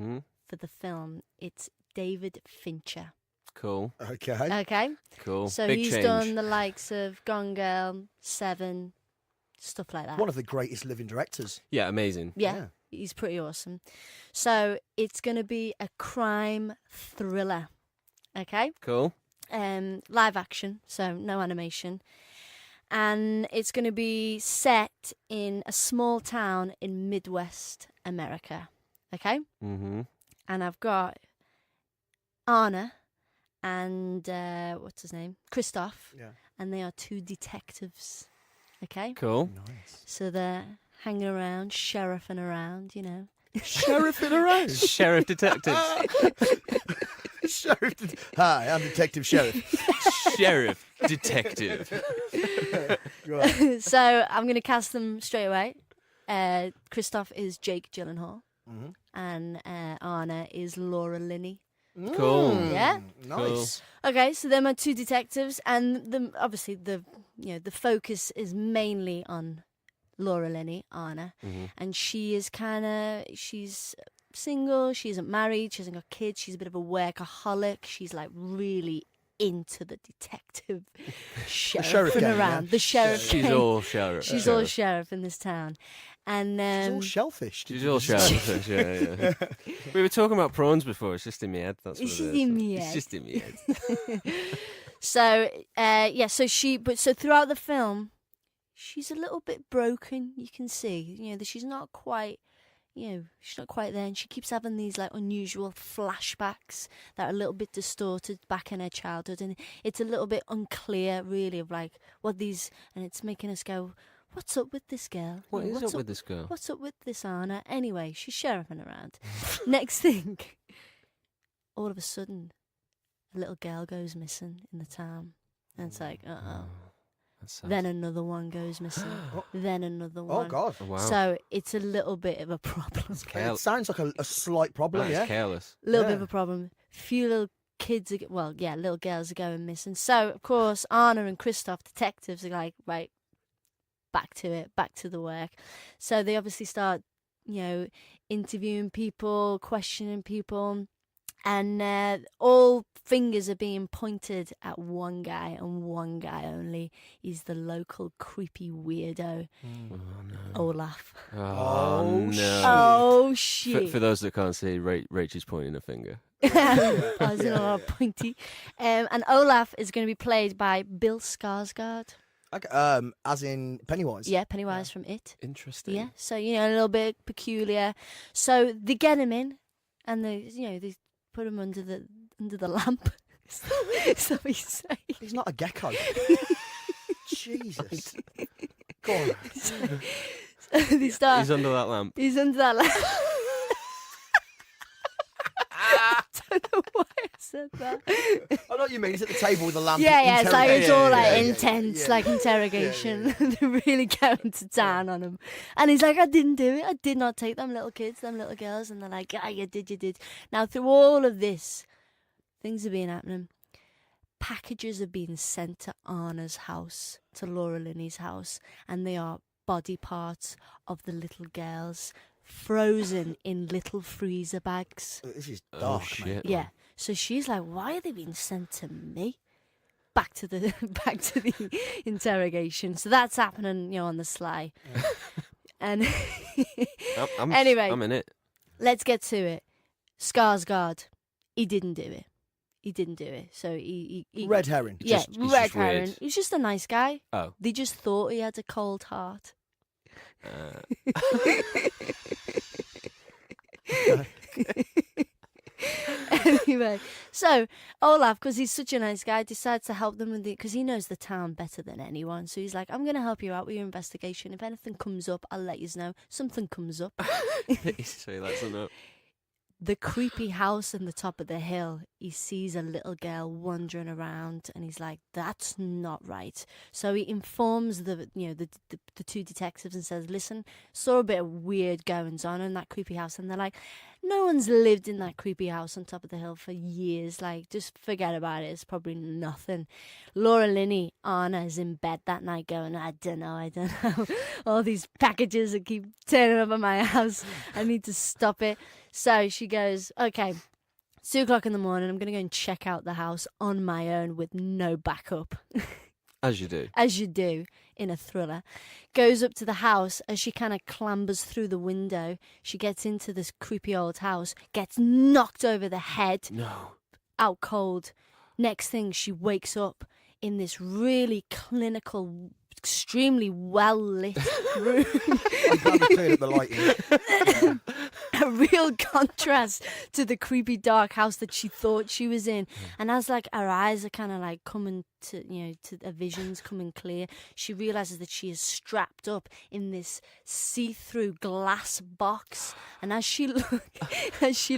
for the film. It's David Fincher. Cool. Okay. Okay? Cool. So Big he's change. done the likes of Gone Girl, Seven, stuff like that. One of the greatest living directors. Yeah, amazing. Yeah, he's pretty awesome. So it's going to be a crime thriller. Okay? Cool. Live action, so no animation. And it's going to be set in a small town in Midwest America. Okay? Mm-hmm. And I've got Anna and what's his name? Christoph. Yeah. And they are 2 detectives. Okay? Cool. Nice. So they're hanging around, sheriffing around, you know. Sheriffing around. Sheriff detectives. Sheriff. Hi, I'm Detective Sheriff. Sheriff detective. Right. So I'm going to cast them straight away. Christoph is Jake Gyllenhaal. Mhm. And Anna is Laura Linney. Cool. Yeah? Nice. Okay, so they're my 2 detectives, and obviously the focus is mainly on Laura Linney, Anna, and she's single, she isn't married, she hasn't got kids, she's a bit of a workaholic, she's like really into the detective sheriff sheriffing gang, around. yeah. The sheriff She's gang. all sheriff. She's all sheriff in this town. And She's all shellfish. She's all sheriff. Yeah. We were talking about prawns before. It's just in my head. That's what It's it just is. in my It's head. just in my head. So so throughout the film, she's a little bit broken. You can see, that she's not quite, she's not quite there, and she keeps having these like unusual flashbacks that are a little bit distorted back in her childhood, and it's a little bit unclear, really, of like what these, and it's making us go, what's up with this girl? What is what's up with this girl? What's up with this Anna? Anyway, she's sheriffing around. Next thing, all of a sudden, a little girl goes missing in the town. And it's like, That's sad. Then another one goes missing. Then another one. Oh, God. Oh, wow. So it's a little bit of a problem. It sounds like a slight problem, That's yeah? careless. A little bit Yeah. of a problem. Few little kids, little girls are going missing. So, of course, Anna and Christoph, detectives, are like, right, back to it, back to the work. So they obviously start, interviewing people, questioning people, and all fingers are being pointed at one guy and one guy only. He's the local creepy weirdo, Olaf. Oh, no. Oh shit! For those that can't see, Rach is pointing a finger. I was a little pointy. And Olaf is going to be played by Bill Skarsgård. Okay, as in Pennywise. Yeah, Pennywise from It. Interesting. Yeah, so a little bit peculiar. So they get him in, and they put him under the lamp. Is that what you say? He's not a gecko. Jesus. Go on. So they start. He's under that lamp. He's under that lamp. I don't know why I said that. I know what you mean. He's at the table with the lamp. Yeah, it's like it's all like Yeah, intense, yeah. like interrogation. They're really going to town on him, and he's like, "I didn't do it. I did not take them little kids, them little girls." And they're like, "Yeah, you did." Now, through all of this, things have been happening. Packages are being sent to Anna's house, to Laura Linney's house, and they are body parts of the little girls, frozen in little freezer bags. This is Oh, dark, shit. mate. Yeah. So she's like, why are they being sent to me? Back to the interrogation. So that's happening, on the sly. And anyway, I'm in it. let's get to it. Skarsgård, he didn't do it. So he Red herring. Yeah, He's just red weird. herring. He's just a nice guy. Oh. They just thought he had a cold heart. Anyway, so Olaf, because he's such a nice guy, decides to help them because he knows the town better than anyone. So he's like, I'm going to help you out with your investigation. If anything comes up, I'll let you know. Something comes up. So he lets them know. The creepy house in the top of the hill, he sees a little girl wandering around, and he's like, that's not right. So he informs the two detectives and says, listen, saw a bit of weird goings on in that creepy house. And they're like, no one's lived in that creepy house on top of the hill for years. Like, just forget about it. It's probably nothing. Laura Linney, Anna, is in bed that night going, I don't know. All these packages that keep turning up at my house. I need to stop it. So she goes, okay, 2 o'clock in the morning, I'm going to go and check out the house on my own with no backup. As you do. As you do in a thriller. Goes up to the house. As she kind of clambers through the window, she gets into this creepy old house, gets knocked over the head, No. out cold. Next thing, she wakes up in this really clinical, extremely well-lit room. I'm glad we cleared up the lighting. A real contrast to the creepy dark house that she thought she was in. And as like her eyes are kind of like coming to to her visions coming clear, she realizes that she is strapped up in this see-through glass box. And as she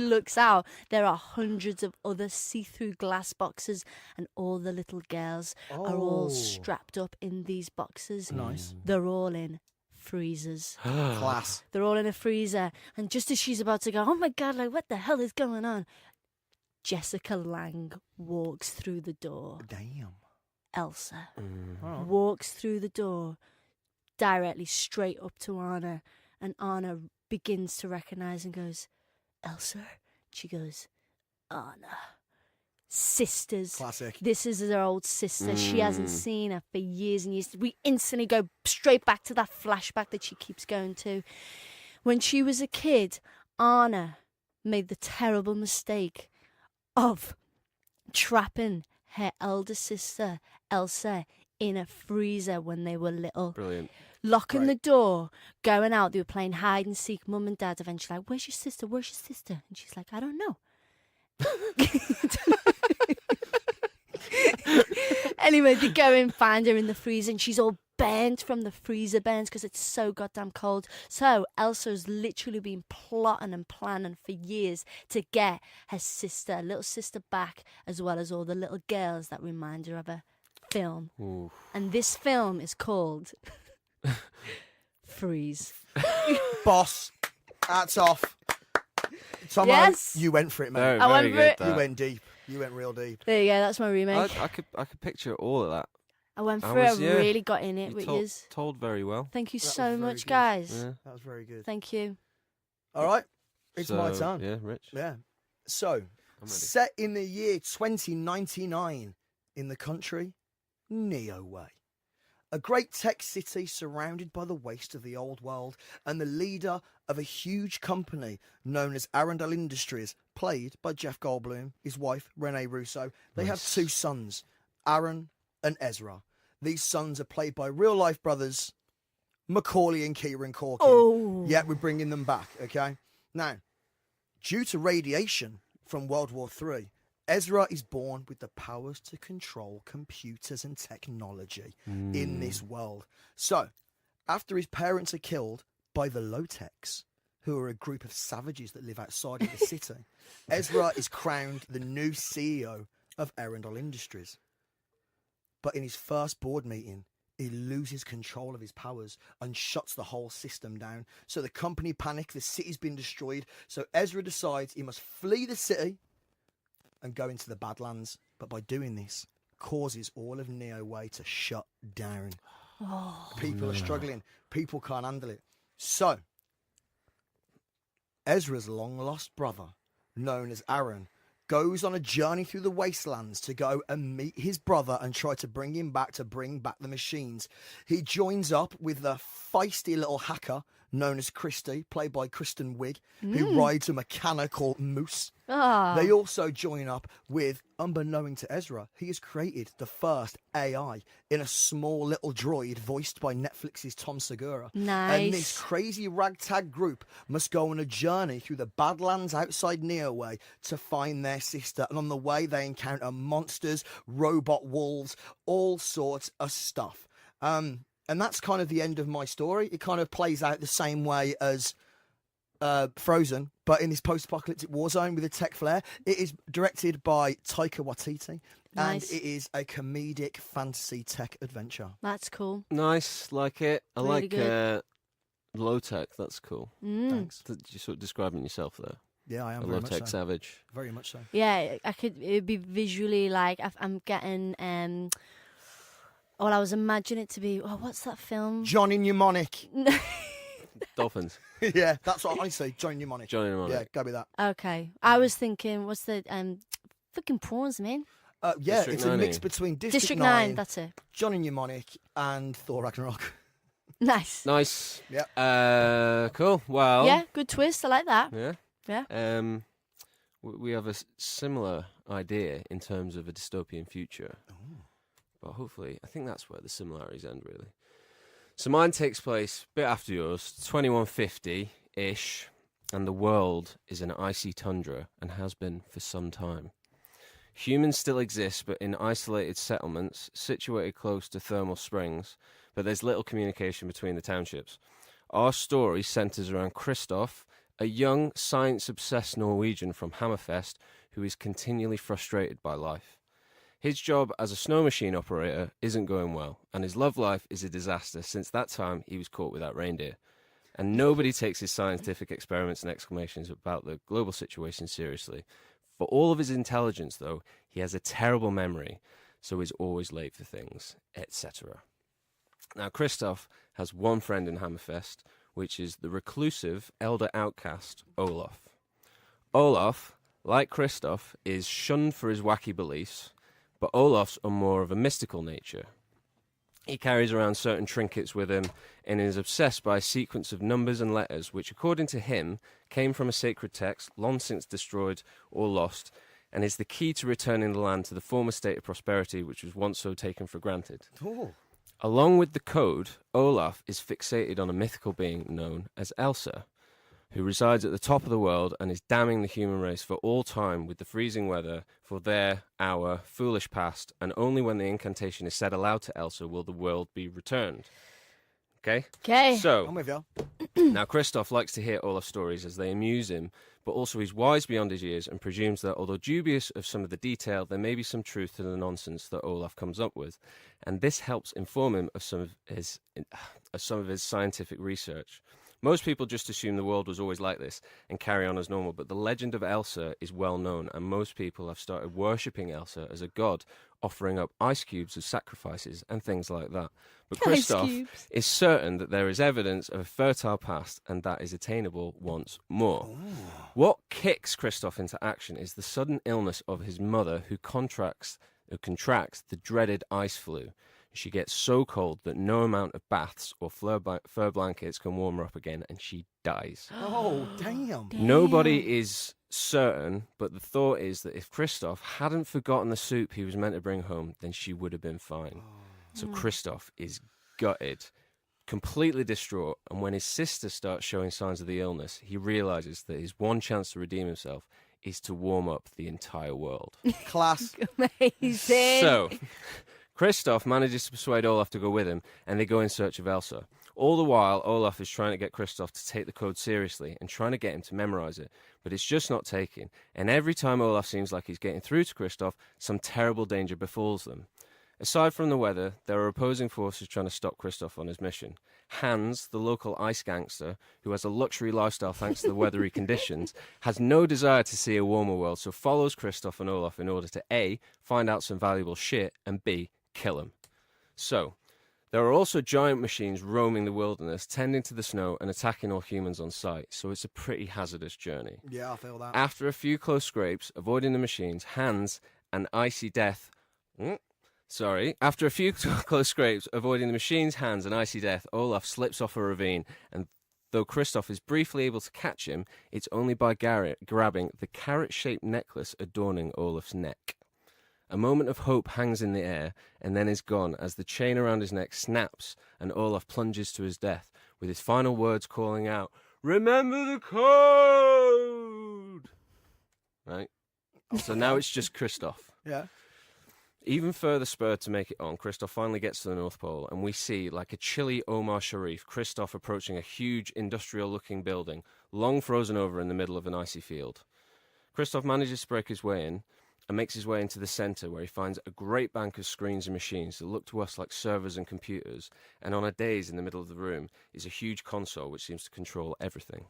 looks out, there are hundreds of other see-through glass boxes, and all the little girls are all strapped up in these boxes. Nice. They're all in freezers. Class. They're all in a freezer. And just as she's about to go, oh my God, like, what the hell is going on? Jessica Lange walks through the door. Damn. Elsa Oh. walks through the door directly straight up to Anna. And Anna begins to recognize and goes, Elsa? She goes, Anna. Sisters. Classic. This is her old sister. She hasn't seen her for years and years. We instantly go straight back to that flashback that she keeps going to. When she was a kid, Anna made the terrible mistake of trapping her elder sister, Elsa, in a freezer when they were little. Brilliant. Locking the door, going out. They were playing hide and seek. Mum and Dad eventually like, where's your sister? Where's your sister? And she's like, I don't know. Anyway, they go and find her in the freezer, and she's all burnt from the freezer burns because it's so goddamn cold. So Elsa's literally been plotting and planning for years to get her sister, little sister, back, as well as all the little girls that remind her of her film. Ooh. And this film is called Freeze. Boss. Hats off. Tomo, Yes. you went for it, mate. I went for it. You went deep. You went real deep. There you go, that's my remake. I could picture all of that. I went I through it, was- yeah. really got in it You with told, yous. told very well. Thank you That so was very much, good. guys. Yeah. That was very good. Thank you. All right, it's my So, turn. Yeah, Rich. Yeah. So, set in the year 2099 in the country, Neo Way. A great tech city surrounded by the waste of the old world and the leader of a huge company known as Arundel Industries, played by Jeff Goldblum, his wife, Renee Russo. They have 2 sons, Aaron and Ezra. These sons are played by real-life brothers, Macaulay and Kieran Culkin. Oh. Yeah, we're bringing them back, okay? Now, due to radiation from World War III, Ezra is born with the powers to control computers and technology in this world. So, after his parents are killed by the Low-Techs, who are a group of savages that live outside of the city, Ezra is crowned the new CEO of Arundel Industries. But in his first board meeting, he loses control of his powers and shuts the whole system down. So the company panic, the city's been destroyed. So Ezra decides he must flee the city and go into the Badlands. But by doing this, causes all of Neo Way to shut down. People are struggling. People can't handle it. So Ezra's long-lost brother, known as Aaron, goes on a journey through the wastelands to go and meet his brother and try to bring him back to bring back the machines. He joins up with the feisty little hacker known as Christy, played by Kristen Wiig, who rides a mechanical moose. They also join up with, unbeknown to Ezra, he has created the first AI in a small little droid voiced by Netflix's Tom Segura. Nice. And this crazy ragtag group must go on a journey through the Badlands outside Neo Way to find their sister. And on the way, they encounter monsters, robot wolves, all sorts of stuff. And that's kind of the end of my story. It kind of plays out the same way as Frozen, but in this post-apocalyptic war zone with a tech flair. It is directed by Taika Waititi, and it is a comedic fantasy tech adventure. That's cool. Nice, like it. I Really like good. low tech. That's cool. Thanks. You're sort of describing yourself there. Yeah, I am A very low much tech so. savage. Very much so. Yeah, I could. It would be visually like I'm getting. I was imagining it to be. Oh, what's that film? Johnny Mnemonic. Dolphins. Yeah, that's what I say. Johnny Mnemonic. Johnny Mnemonic. Yeah, go with that. Okay, I was thinking, what's the fucking prawns, man? Yeah, District it's a 9. mix between District 9. That's it. Johnny Mnemonic, and Thor Ragnarok. Nice. Nice. Yeah. Cool. Well. Yeah, good twist. I like that. Yeah. Yeah. We have a similar idea in terms of a dystopian future. But hopefully, I think that's where the similarities end, really. So mine takes place a bit after yours, 2150-ish, and the world is an icy tundra and has been for some time. Humans still exist, but in isolated settlements situated close to thermal springs, but there's little communication between the townships. Our story centres around Christoph, a young, science-obsessed Norwegian from Hammerfest who is continually frustrated by life. His job as a snow machine operator isn't going well, and his love life is a disaster since that time he was caught without reindeer. And nobody takes his scientific experiments and exclamations about the global situation seriously. For all of his intelligence, though, he has a terrible memory, so is always late for things, etc. Now, Christoph has one friend in Hammerfest, which is the reclusive elder outcast, Olaf. Olaf, like Christoph, is shunned for his wacky beliefs, but Olaf's are more of a mystical nature. He carries around certain trinkets with him and is obsessed by a sequence of numbers and letters which, according to him, came from a sacred text long since destroyed or lost, and is the key to returning the land to the former state of prosperity which was once so taken for granted. Oh. Along with the code, Olaf is fixated on a mythical being known as Elsa, who resides at the top of the world and is damning the human race for all time with the freezing weather for our foolish past, and only when the incantation is said aloud to Elsa will the world be returned. Okay? Okay. So, I'm with you. now Christoph likes to hear Olaf's stories as they amuse him, but also he's wise beyond his years and presumes that, although dubious of some of the detail, there may be some truth to the nonsense that Olaf comes up with, and this helps inform him of some of his scientific research. Most people just assume the world was always like this and carry on as normal, but the legend of Elsa is well known, and most people have started worshipping Elsa as a god, offering up ice cubes as sacrifices and things like that. But Christoph is certain that there is evidence of a fertile past, and that is attainable once more. What kicks Christoph into action is the sudden illness of his mother, who contracts the dreaded ice flu. She gets so cold that no amount of baths or fur blankets can warm her up again, and she dies. Oh, damn. Nobody is certain, but the thought is that if Christoph hadn't forgotten the soup he was meant to bring home, then she would have been fine. So Christoph is gutted, completely distraught, and when his sister starts showing signs of the illness, he realizes that his one chance to redeem himself is to warm up the entire world. Class. Amazing. So, Christoph manages to persuade Olaf to go with him, and they go in search of Elsa. All the while, Olaf is trying to get Christoph to take the code seriously and trying to get him to memorize it, but it's just not taking. And every time Olaf seems like he's getting through to Christoph, some terrible danger befalls them. Aside from the weather, there are opposing forces trying to stop Christoph on his mission. Hans, the local ice gangster, who has a luxury lifestyle thanks to the weathery conditions, has no desire to see a warmer world, so follows Christoph and Olaf in order to A, find out some valuable shit, and B, kill him. So, there are also giant machines roaming the wilderness, tending to the snow and attacking all humans on sight, so it's a pretty hazardous journey. Yeah, I feel that. After a few close scrapes, avoiding the machines, Hans and Icy Death... After a few close scrapes, avoiding the machine's hands and icy death, Olaf slips off a ravine, and though Christoph is briefly able to catch him, it's only by grabbing the carrot-shaped necklace adorning Olaf's neck. A moment of hope hangs in the air, and then is gone as the chain around his neck snaps, and Olaf plunges to his death, with his final words calling out, "Remember the code!" Right? So now it's just Christoph. Yeah. Even further spurred to make it on, Christoph finally gets to the North Pole, and we see, like a chilly Omar Sharif, Christoph approaching a huge industrial-looking building, long frozen over in the middle of an icy field. Christoph manages to break his way in, and makes his way into the centre, where he finds a great bank of screens and machines that look to us like servers and computers, and on a dais in the middle of the room is a huge console which seems to control everything.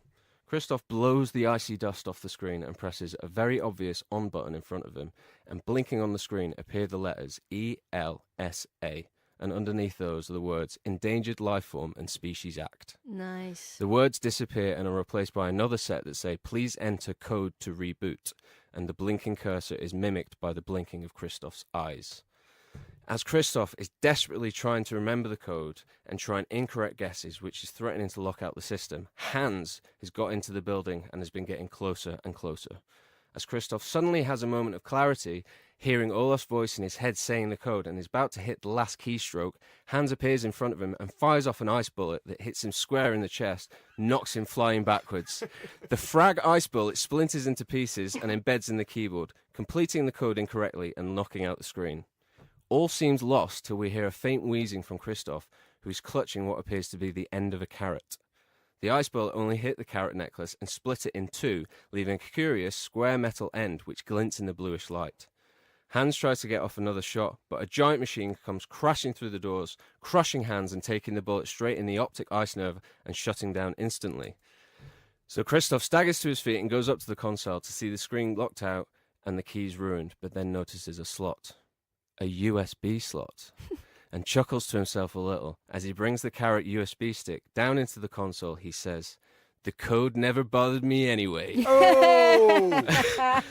Christoph blows the icy dust off the screen and presses a very obvious on button in front of him, and blinking on the screen appear the letters ELSA, and underneath those are the words Endangered Lifeform and Species Act. Nice. The words disappear and are replaced by another set that say please enter code to reboot, and the blinking cursor is mimicked by the blinking of Christoph's eyes. As Christoph is desperately trying to remember the code and trying incorrect guesses, which is threatening to lock out the system, Hans has got into the building and has been getting closer and closer. As Christoph suddenly has a moment of clarity, hearing Olaf's voice in his head saying the code and is about to hit the last keystroke, Hans appears in front of him and fires off an ice bullet that hits him square in the chest, knocks him flying backwards. The frag ice bullet splinters into pieces and embeds in the keyboard, completing the code incorrectly and knocking out the screen. All seems lost till we hear a faint wheezing from Christoph, who is clutching what appears to be the end of a carrot. The ice bullet only hit the carrot necklace and split it in two, leaving a curious square metal end which glints in the bluish light. Hans tries to get off another shot, but a giant machine comes crashing through the doors, crushing Hans and taking the bullet straight in the optic ice nerve and shutting down instantly. So Christoph staggers to his feet and goes up to the console to see the screen locked out and the keys ruined, but then notices a slot. A USB slot, and chuckles to himself a little. As he brings the carrot USB stick down into the console, he says, "The code never bothered me anyway." Oh!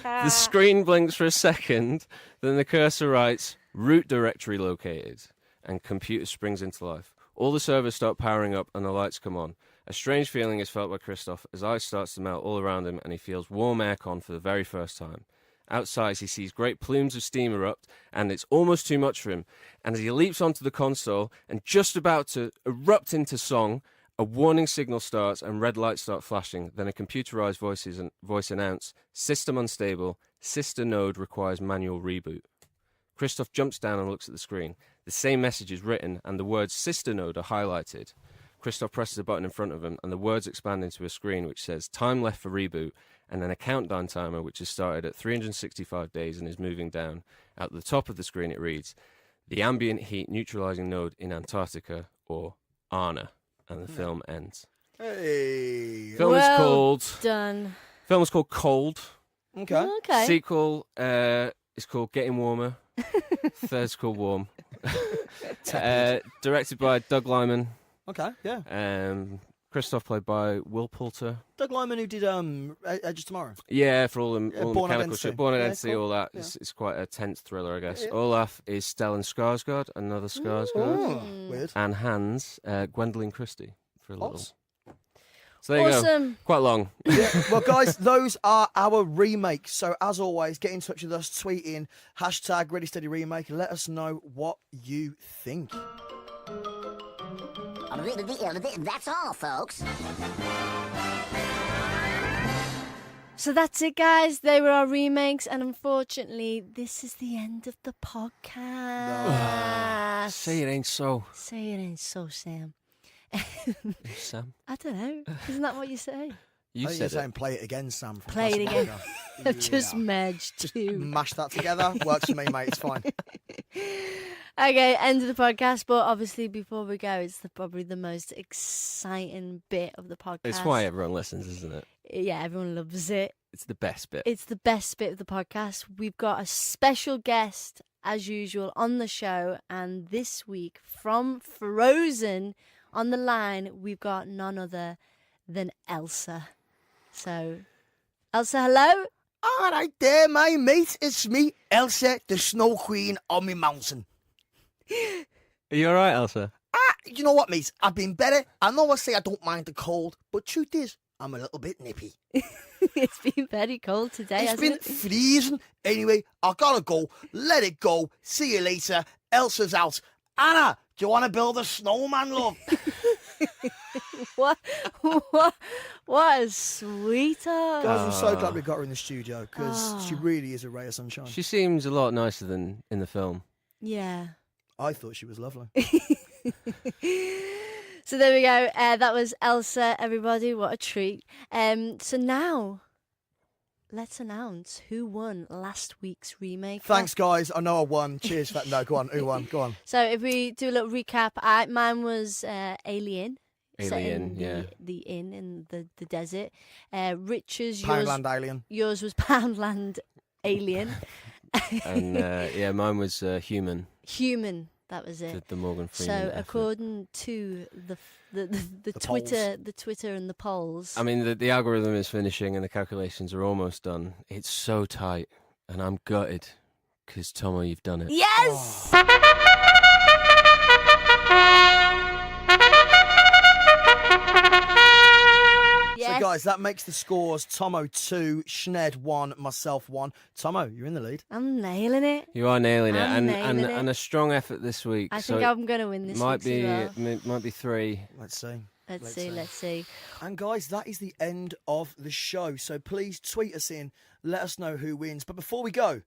The screen blinks for a second, then the cursor writes, "Root directory located," and computer springs into life. All the servers start powering up and the lights come on. A strange feeling is felt by Christoph as ice starts to melt all around him and he feels warm aircon for the very first time. Outside, he sees great plumes of steam erupt, and it's almost too much for him. And as he leaps onto the console and just about to erupt into song, a warning signal starts and red lights start flashing. Then a computerized voice announce, "System unstable. Sister node requires manual reboot." Christoph jumps down and looks at the screen. The same message is written, and the words "sister node" are highlighted. Christoph presses a button in front of him, and the words expand into a screen which says "Time left for reboot," and then a countdown timer which has started at 365 days and is moving down. At the top of the screen it reads, "The ambient heat neutralizing node in Antarctica," or ANA, and the film ends. Hey. Film is called. Done. Film is called Cold. Okay. Okay. Sequel is called Getting Warmer. Third's called Warm. Directed by Doug Liman. Okay, yeah. Christoph played by Will Poulter. Doug Liman, who did Edge of Tomorrow. Yeah, for all the Born mechanical Identity. shit. Born Yeah, Identity, cool. all that. Yeah. It's quite a tense thriller, I guess. Yeah. Olaf is Stellan Skarsgård, another Skarsgård. Oh, weird. And Hans, Gwendolyn Christie for a little. Awesome. So there you Awesome. go. Quite long. Yeah. Well, guys, those are our remakes. So, as always, get in touch with us, tweet in, hashtag Ready Steady Remake, and let us know what you think. That's all, folks. So that's it, guys. They were our remakes, and unfortunately, this is the end of the podcast. Say it ain't so. Say it ain't so, Sam. Sam? I don't know. Isn't that what you say? You I think said you're it. saying play it again, Sam. From Play it again. Casablanca. I've just Yeah. merged two. Mash that together. Works for me, mate. It's fine. Okay, end of the podcast. But obviously, before we go, it's probably the most exciting bit of the podcast. It's why everyone listens, isn't it? Yeah, everyone loves it. It's the best bit. It's the best bit of the podcast. We've got a special guest, as usual, on the show. And this week, from Frozen, on the line, we've got none other than Elsa. So, Elsa, hello? All right there, my mate. It's me, Elsa, the Snow Queen on me mountain. Are you alright, Elsa? You know what, mate? I've been better. I know I say I don't mind the cold, but truth is, I'm a little bit nippy. It's been very cold today, It's hasn't been it? freezing. Anyway, I gotta go. Let it go. See you later. Elsa's out. Anna, do you want to build a snowman, love? What a sweetheart. Guys, I'm so glad we got her in the studio because she really is a ray of sunshine. She seems a lot nicer than in the film. Yeah. I thought she was lovely. So there we go. That was Elsa, everybody. What a treat. So now, let's announce who won last week's remake. Thanks, guys. I know I won. Cheers. For that. No, go on. Who won? Go on. So if we do a little recap, mine was Alien. Set Alien, in yeah. The inn in the desert. Rich's, Poundland Alien. yours was Poundland Alien. And yeah, mine was Human. Human, that was it. The Morgan Freeman. So effort. according to the Twitter, the Twitter and the polls. I mean, the algorithm is finishing and the calculations are almost done. It's so tight, and I'm gutted because Tomo, you've done it. Yes. So, guys, that makes the scores Tomo 2, Schned 1, myself 1. Tomo, you're in the lead. I'm nailing it. You are nailing it, I'm and nailing it. and a strong effort this week. I so think I'm going to win this might week's be as well. might be 3. Let's see. Let's see. And, guys, that is the end of the show. So, please tweet us in. Let us know who wins. But before we go,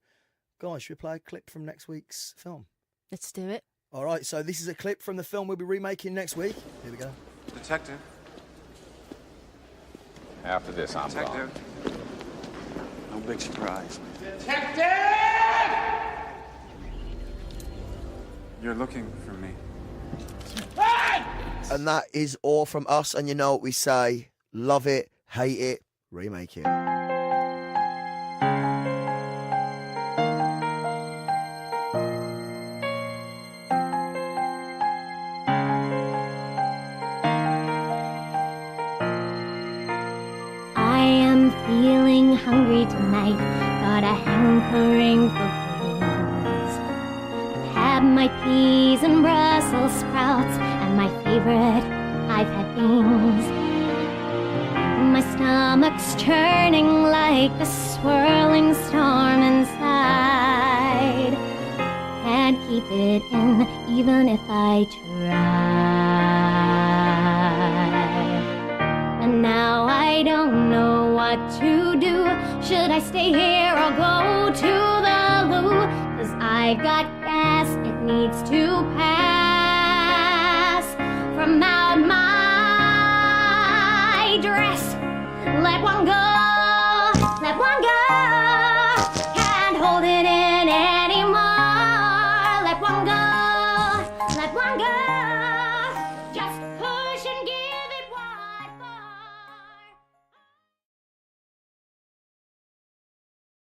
guys, should we play a clip from next week's film? Let's do it. All right, so this is a clip from the film we'll be remaking next week. Here we go. Detective. After this, I'm gone. No big surprise. Detective! You're looking for me. And that is all from us. And you know what we say. Love it, hate it, remake it. I am feeling hungry tonight, got a hankering for greens. I've had my peas and Brussels sprouts, and my favorite, I've had beans. My stomach's churning like a swirling storm inside. Can't keep it in, even if I try. And now I don't know what to do. Should I stay here or go to the loo? 'Cause I've got gas, it needs to pass from out my dress. Let one go.